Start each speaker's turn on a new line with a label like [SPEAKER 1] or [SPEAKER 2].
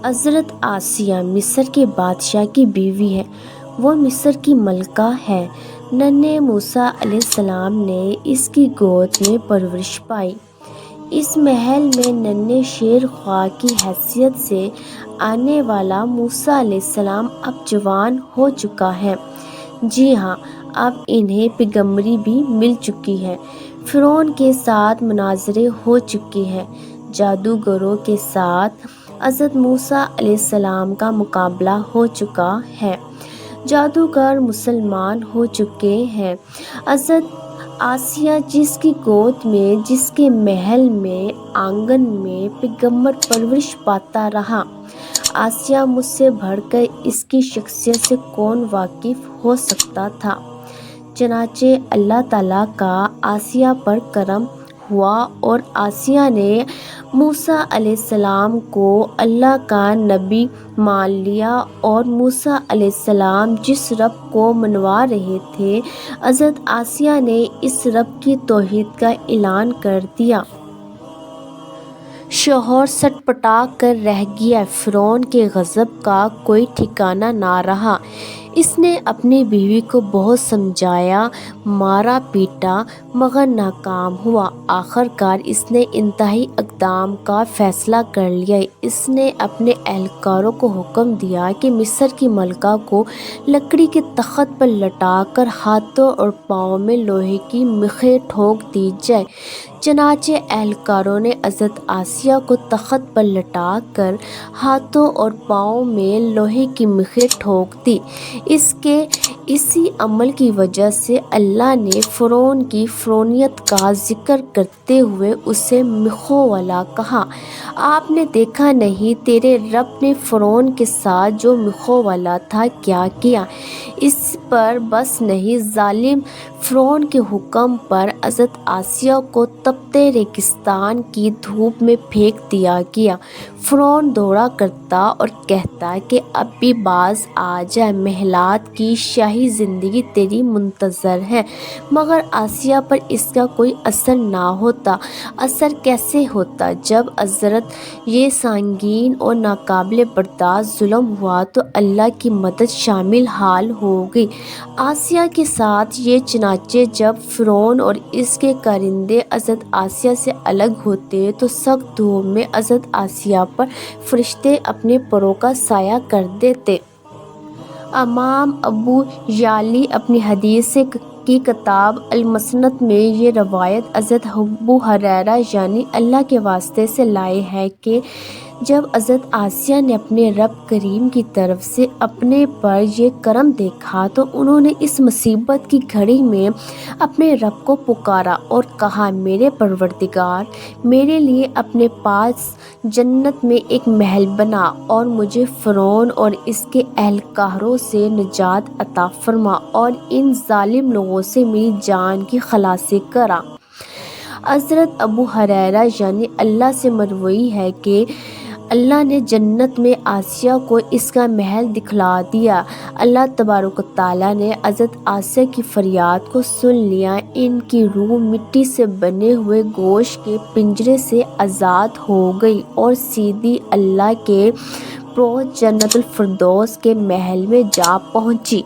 [SPEAKER 1] حضرت آسیہ مصر کے بادشاہ کی بیوی ہے، وہ مصر کی ملکہ ہے۔ ننھے موسیٰ علیہ السلام نے اس کی گود میں پرورش پائی۔ اس محل میں ننھے شیر خواہ کی حیثیت سے آنے والا موسیٰ علیہ السلام اب جوان ہو چکا ہے۔ جی ہاں، اب انہیں پیغمبری بھی مل چکی ہے۔ فرعون کے ساتھ مناظرے ہو چکے ہیں۔ جادوگروں کے ساتھ حضرت موسیٰ علیہ السلام کا مقابلہ ہو چکا ہے۔ جادوگر مسلمان ہو چکے ہیں۔ حضرت آسیہ جس کی گود میں، جس کے محل میں، آنگن میں پیغمبر پرورش پاتا رہا، آسیہ مجھ سے بڑھ کر اس کی شخصیت سے کون واقف ہو سکتا تھا؟ چنانچہ اللہ تعالیٰ کا آسیہ پر کرم ہوا اور آسیہ نے موسیٰ علیہ السلام کو اللہ کا نبی مان لیا، اور موسیٰ علیہ السلام جس رب کو منوا رہے تھے، حضرت آسیہ نے اس رب کی توحید کا اعلان کر دیا۔ شوہر سٹ پٹا کر رہ گیا۔ فرعون کے غضب کا کوئی ٹھکانہ نہ رہا۔ اس نے اپنی بیوی کو بہت سمجھایا، مارا پیٹا، مگر ناکام ہوا۔ آخر کار اس نے انتہائی اقدام کا فیصلہ کر لیا۔ اس نے اپنے اہلکاروں کو حکم دیا کہ مصر کی ملکہ کو لکڑی کے تخت پر لٹا کر ہاتھوں اور پاؤں میں لوہے کی میخیں ٹھوک دی جائے۔ چنانچہ اہلکاروں نے حضرت آسیہ کو تخت پر لٹا کر ہاتھوں اور پاؤں میں لوہے کی میخیں ٹھوک دی۔ اسی عمل کی وجہ سے اللہ نے فرعون کی فرعونیت کا ذکر کرتے ہوئے اسے میخوں والا کہا۔ آپ نے دیکھا نہیں تیرے رب نے فرعون کے ساتھ جو میخوں والا تھا کیا کیا؟ اس پر بس نہیں، ظالم فرعون کے حکم پر حضرت آسیہ کو تپتے ریگستان کی دھوپ میں پھینک دیا گیا۔ فرعون دوڑا کرتا اور کہتا کہ اب بھی باز آ جا، محلات کی شاہی زندگی تیری منتظر ہے، مگر آسیہ پر اس کا کوئی اثر نہ ہوتا۔ اثر کیسے ہوتا؟ جب حضرت یہ سنگین اور ناقابل برداشت ظلم ہوا تو اللہ کی مدد شامل حال ہو گئی آسیہ کے ساتھ۔ یہ چنانچہ جب فرعون اور اس کے کارندے حضرت آسیہ سے الگ ہوتے تو سخت دھوپ میں حضرت آسیہ پر فرشتے اپنے پروں کا سایہ کر دیتے۔ امام ابو یعلی اپنی حدیث کی کتاب المسند میں یہ روایت حضرت ابو ہریرہ یعنی اللہ کے واسطے سے لائے ہیں کہ جب حضرت آسیہ نے اپنے رب کریم کی طرف سے اپنے پر یہ کرم دیکھا تو انہوں نے اس مصیبت کی گھڑی میں اپنے رب کو پکارا اور کہا، میرے پروردگار، میرے لیے اپنے پاس جنت میں ایک محل بنا اور مجھے فرعون اور اس کے اہلکاروں سے نجات عطا فرما اور ان ظالم لوگوں سے میری جان کی خلاصی کرا۔ حضرت ابو ہریرہ یعنی اللہ سے مروی ہے کہ اللہ نے جنت میں آسیہ کو اس کا محل دکھلا دیا۔ اللہ تبارک و تعالیٰ نے حضرت آسیہ کی فریاد کو سن لیا۔ ان کی روح مٹی سے بنے ہوئے گوشت کے پنجرے سے آزاد ہو گئی اور سیدھی اللہ کے پروت جنت الفردوس کے محل میں جا پہنچی۔